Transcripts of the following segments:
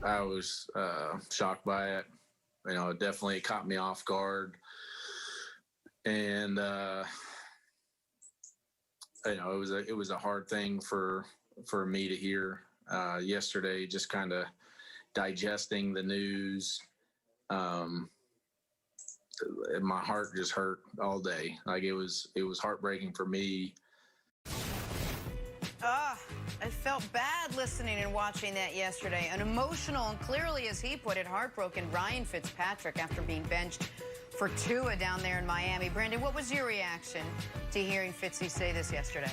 I was shocked by it. It definitely caught me off guard. And, it was a hard thing for me to hear yesterday, just kind of digesting the news. My heart just hurt all day. Like it was heartbreaking for me. I felt bad listening and watching that yesterday. An emotional and clearly, as he put it, heartbroken Ryan Fitzpatrick after being benched for Tua down there in Miami. Brandon, what was your reaction to hearing Fitzy say this yesterday?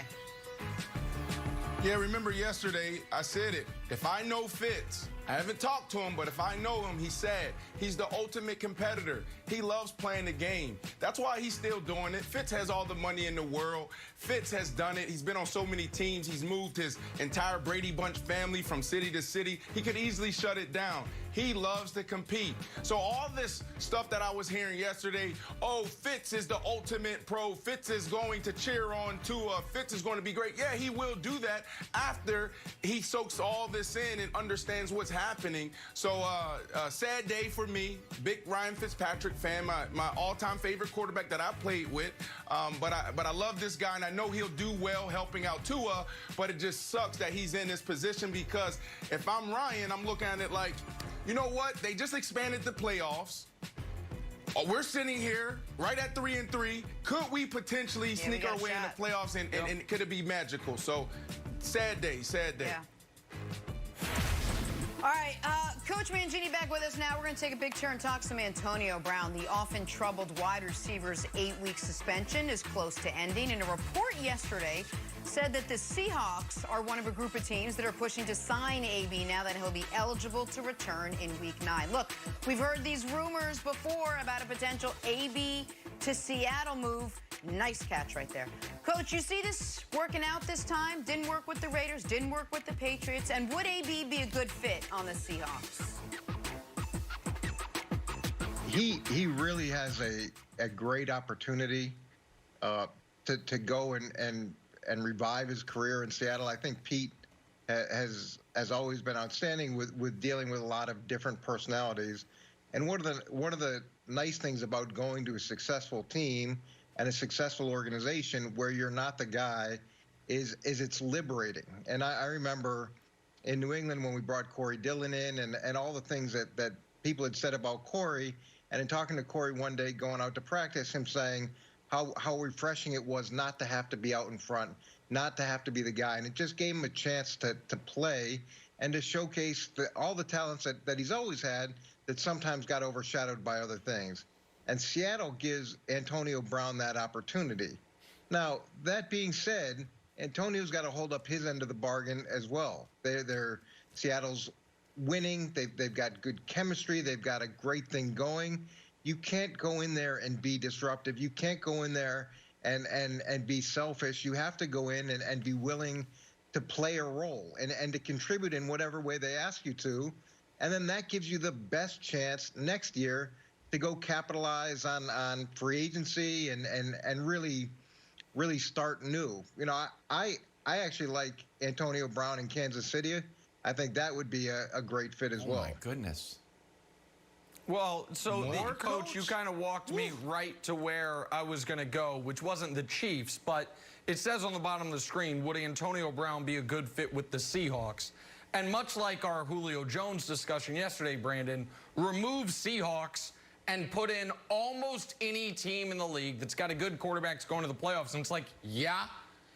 Yeah, remember yesterday, I said it. If I know Fitz, I haven't talked to him, but if I know him, he said he's the ultimate competitor. He loves playing the game. That's why he's still doing it. Fitz has all the money in the world. Fitz has done it. He's been on so many teams. He's moved his entire Brady Bunch family from city to city. He could easily shut it down. He loves to compete. So all this stuff that I was hearing yesterday, oh, Fitz is the ultimate pro. Fitz is going to cheer on Tua. Fitz is going to be great. Yeah, he will do that after he soaks all this in and understands what's happening. So sad day for me. Big Ryan Fitzpatrick fan, my all-time favorite quarterback that I played with. But I love this guy, and I know he'll do well helping out Tua, but it just sucks that he's in this position, because if I'm Ryan, I'm looking at it like, you know what? They just expanded the playoffs. We're sitting here right at 3-3. Could we potentially sneak our way in the playoffs, and could it be magical? So sad day, sad day. Yeah. All right, Coach Mangini back with us now. We're going to take a big turn and talk some Antonio Brown. The often troubled wide receiver's 8-week suspension is close to ending. And a report yesterday said that the Seahawks are one of a group of teams that are pushing to sign AB now that he'll be eligible to return in Week 9. Look, we've heard these rumors before about a potential AB to Seattle move. Nice catch right there. Coach, you see this working out this time? Didn't work with the Raiders, didn't work with the Patriots. And would AB be a good fit on the Seahawks? He really has a great opportunity to go and revive his career in Seattle. I think Pete has always been outstanding with dealing with a lot of different personalities. And one of the nice things about going to a successful team and a successful organization where you're not the guy is it's liberating. And I remember in New England when we brought Corey Dillon in and all the things that people had said about Corey, and in talking to Corey one day going out to practice, him saying how refreshing it was not to have to be out in front, not to have to be the guy. And it just gave him a chance to play and to showcase all the talents that he's always had that sometimes got overshadowed by other things. And Seattle gives Antonio Brown that opportunity. Now, that being said, Antonio's got to hold up his end of the bargain as well. Seattle's winning. They've got good chemistry. They've got a great thing going. You can't go in there and be disruptive. You can't go in there and be selfish. You have to go in and be willing to play a role and to contribute in whatever way they ask you to. And then that gives you the best chance next year to go capitalize on free agency and really start new. I actually like Antonio Brown in Kansas City. I think that would be a great fit as well. Oh my goodness. Well, so Coach, you kind of walked me right to where I was going to go, which wasn't the Chiefs, but it says on the bottom of the screen, would Antonio Brown be a good fit with the Seahawks? And much like our Julio Jones discussion yesterday, Brandon, remove Seahawks and put in almost any team in the league that's got a good quarterback that's going to the playoffs. And it's like, yeah,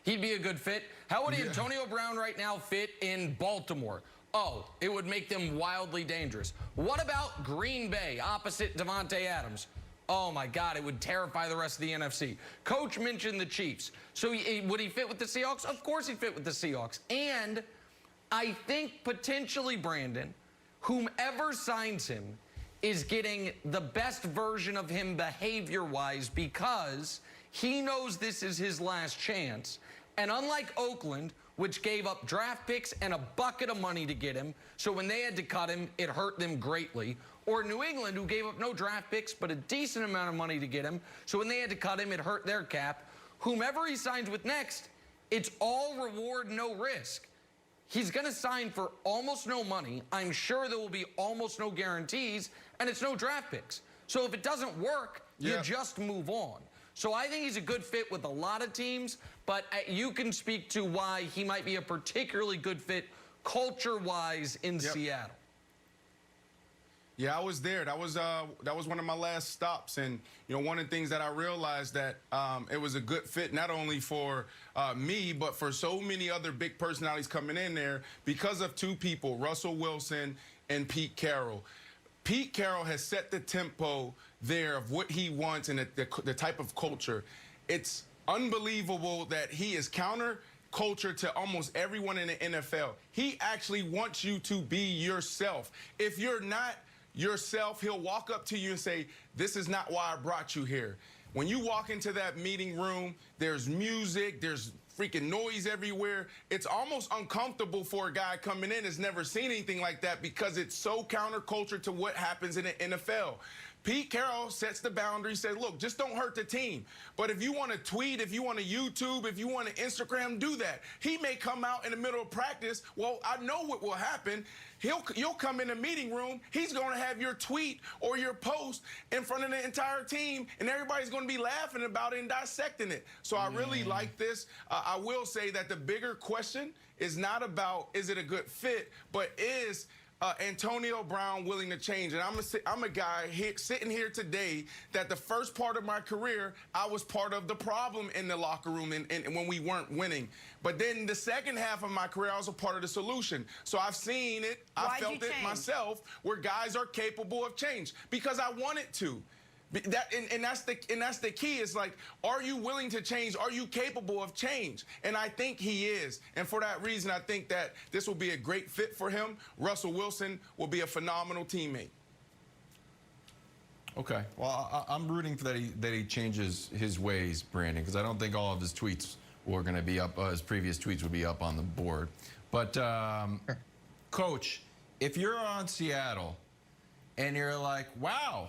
he'd be a good fit. How would Antonio Brown right now fit in Baltimore? Oh, it would make them wildly dangerous. What about Green Bay opposite Devontae Adams? Oh, my God, it would terrify the rest of the NFC. Coach mentioned the Chiefs. So would he fit with the Seahawks? Of course he'd fit with the Seahawks. And I think potentially, Brandon, whomever signs him is getting the best version of him behavior-wise, because he knows this is his last chance. And unlike Oakland, which gave up draft picks and a bucket of money to get him, so when they had to cut him, it hurt them greatly, or New England, who gave up no draft picks but a decent amount of money to get him, so when they had to cut him, it hurt their cap. Whomever he signs with next, it's all reward, no risk. he's going to sign for almost no money. I'm sure there will be almost no guarantees, and it's no draft picks. So if it doesn't work, you just move on. So I think he's a good fit with a lot of teams, but you can speak to why he might be a particularly good fit culture-wise in Seattle. Yeah, I was there. That was one of my last stops, and one of the things that I realized that it was a good fit not only for me but for so many other big personalities coming in there because of two people, Russell Wilson and Pete Carroll. Pete Carroll has set the tempo there of what he wants and the type of culture. It's unbelievable that he is counter culture to almost everyone in the NFL. He actually wants you to be yourself. If you're not yourself, he'll walk up to you and say, "This is not why I brought you here." When you walk into that meeting room, there's music, there's freaking noise everywhere. It's almost uncomfortable for a guy coming in that's never seen anything like that because it's so counterculture to what happens in the NFL. Pete Carroll sets the boundary, says, look, just don't hurt the team. But if you want to tweet, if you want to YouTube, if you want to Instagram, do that. He may come out in the middle of practice. Well, I know what will happen. You'll come in the meeting room. He's going to have your tweet or your post in front of the entire team, and everybody's going to be laughing about it and dissecting it. So I really like this. I will say that the bigger question is not about is it a good fit, but is Antonio Brown willing to change? And I'm a guy sitting here today that the first part of my career, I was part of the problem in the locker room and when we weren't winning. But then the second half of my career, I was a part of the solution. So I've seen it. I felt it myself where guys are capable of change because I wanted to. That's the key. Is like, are you willing to change? Are you capable of change? And I think he is. And for that reason, I think that this will be a great fit for him. Russell Wilson will be a phenomenal teammate. Okay. Well, I'm rooting for that he changes his ways, Brandon, because I don't think all of his tweets were going to be up. His previous tweets would be up on the board. But, Coach, if you're on Seattle and you're like, wow,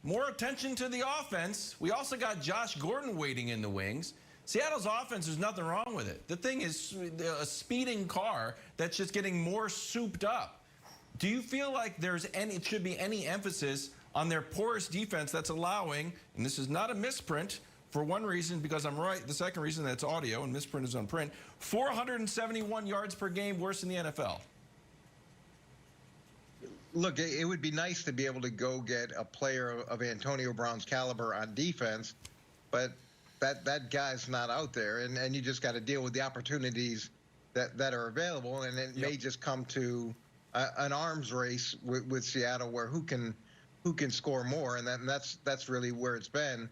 more attention to the offense. We also got Josh Gordon waiting in the wings. Seattle's offense, there's nothing wrong with it. The thing is a speeding car that's just getting more souped up. Do you feel like it should be any emphasis on their porous defense that's allowing, and this is not a misprint for one reason, because I'm right, the second reason that's audio and misprint is on print, 471 yards per game worse than the NFL? Look, it would be nice to be able to go get a player of Antonio Brown's caliber on defense, but that guy's not out there, and you just got to deal with the opportunities that are available, and it may just come to an arms race with Seattle where who can score more, and that's really where it's been.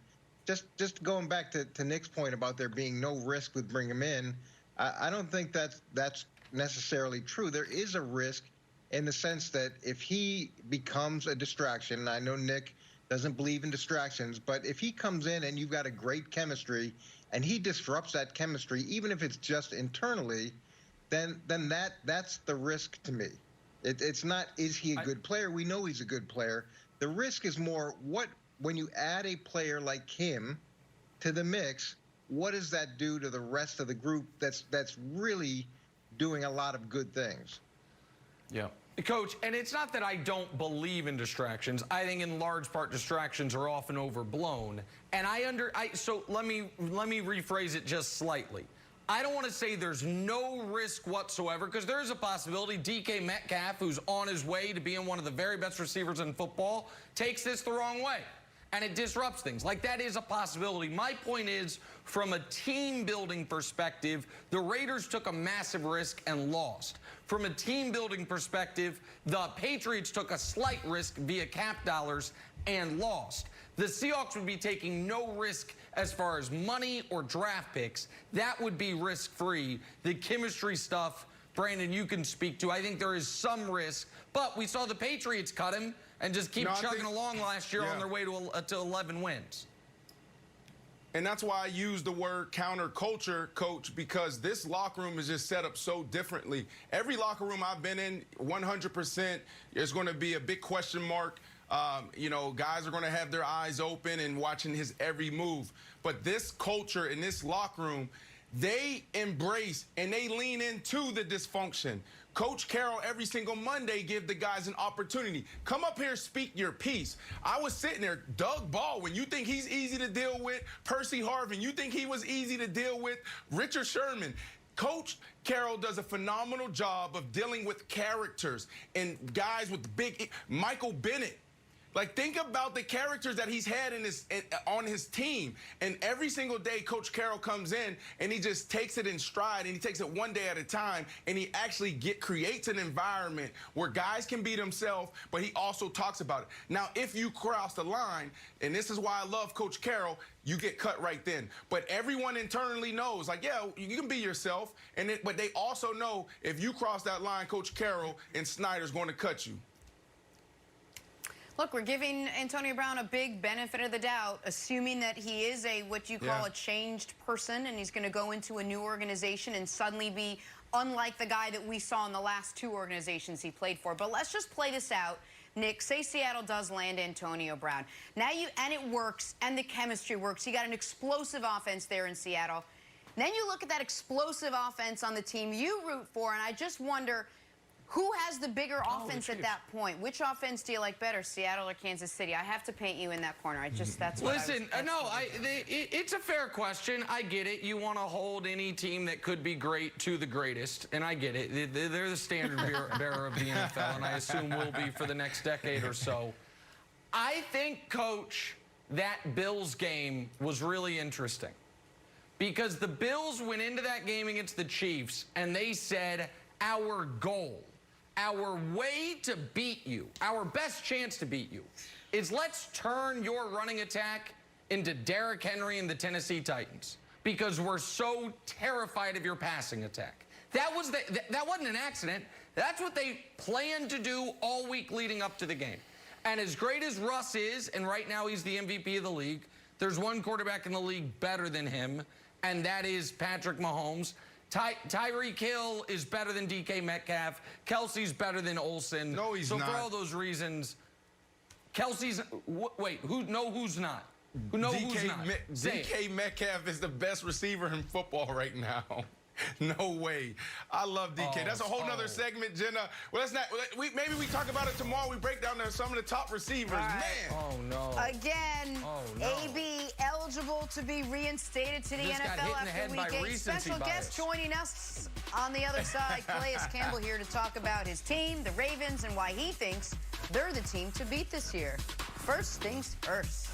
Just going back to Nick's point about there being no risk with bringing him in, I don't think that's necessarily true. There is a risk in the sense that if he becomes a distraction, and I know Nick doesn't believe in distractions, but if he comes in and you've got a great chemistry and he disrupts that chemistry, even if it's just internally, then that's the risk to me. It's not, is he a good player? We know he's a good player. The risk is more when you add a player like him to the mix, what does that do to the rest of the group that's really doing a lot of good things? Yeah. Coach, and it's not that I don't believe in distractions. I think in large part distractions are often overblown. And so let me rephrase it just slightly. I don't want to say there's no risk whatsoever, because there is a possibility DK Metcalf, who's on his way to being one of the very best receivers in football, takes this the wrong way. And it disrupts things. Like, that is a possibility. My point is, from a team-building perspective, the Raiders took a massive risk and lost. From a team-building perspective, the Patriots took a slight risk via cap dollars and lost. The Seahawks would be taking no risk as far as money or draft picks. That would be risk-free. The chemistry stuff, Brandon, you can speak to. I think there is some risk, but we saw the Patriots cut him and just keep chugging along last year on their way to 11 wins. And that's why I use the word counterculture, Coach, because this locker room is just set up so differently. Every locker room I've been in, 100%, there's going to be a big question mark. Guys are going to have their eyes open and watching his every move. But this culture in this locker room, they embrace and they lean into the dysfunction. Coach Carroll, every single Monday, give the guys an opportunity. Come up here, speak your piece. I was sitting there, Doug Baldwin, you think he's easy to deal with? Percy Harvin, you think he was easy to deal with? Richard Sherman. Coach Carroll does a phenomenal job of dealing with characters and guys with big, Michael Bennett. Like, think about the characters that he's had on his team. And every single day, Coach Carroll comes in and he just takes it in stride, and he takes it one day at a time, and he actually creates an environment where guys can be themselves, but he also talks about it. Now, if you cross the line, and this is why I love Coach Carroll, you get cut right then. But everyone internally knows, like, yeah, you can be yourself, but they also know if you cross that line, Coach Carroll and Snyder's going to cut you. Look, we're giving Antonio Brown a big benefit of the doubt, assuming that he is what you call a changed person, and he's going to go into a new organization and suddenly be unlike the guy that we saw in the last two organizations he played for. But let's just play this out. Nick, say Seattle does land Antonio Brown. And it works, and the chemistry works. You got an explosive offense there in Seattle. Then you look at that explosive offense on the team you root for, and I just wonder, who has the bigger offense at that point? Which offense do you like better, Seattle or Kansas City? I have to paint you in that corner. That's what it's a fair question. I get it. You want to hold any team that could be great to the greatest, and I get it. They're the standard bearer of the NFL, and I assume will be for the next decade or so. I think, Coach, that Bills game was really interesting because the Bills went into that game against the Chiefs, and they said, our goal, our way to beat you, our best chance to beat you, is let's turn your running attack into Derrick Henry and the Tennessee Titans because we're so terrified of your passing attack. That wasn't an accident. That's what they planned to do all week leading up to the game. And as great as Russ is, and right now he's the MVP of the league, there's one quarterback in the league better than him, and that is Patrick Mahomes. Tyreek Hill is better than DK Metcalf. Kelsey's better than Olsen. No, he's not. So for all those reasons, Kelsey's wait, who's not? Who's not? DK Metcalf is the best receiver in football right now. No way. I love DK. That's a whole nother segment, Jenna. Well, let's not. Maybe we talk about it tomorrow. We break down some of the top receivers. Right. Man. Oh no. Again, AB eligible to be reinstated to the NFL after week 8. Special guest joining us on the other side, Calais Campbell, here to talk about his team, the Ravens, and why he thinks they're the team to beat this year. First things first.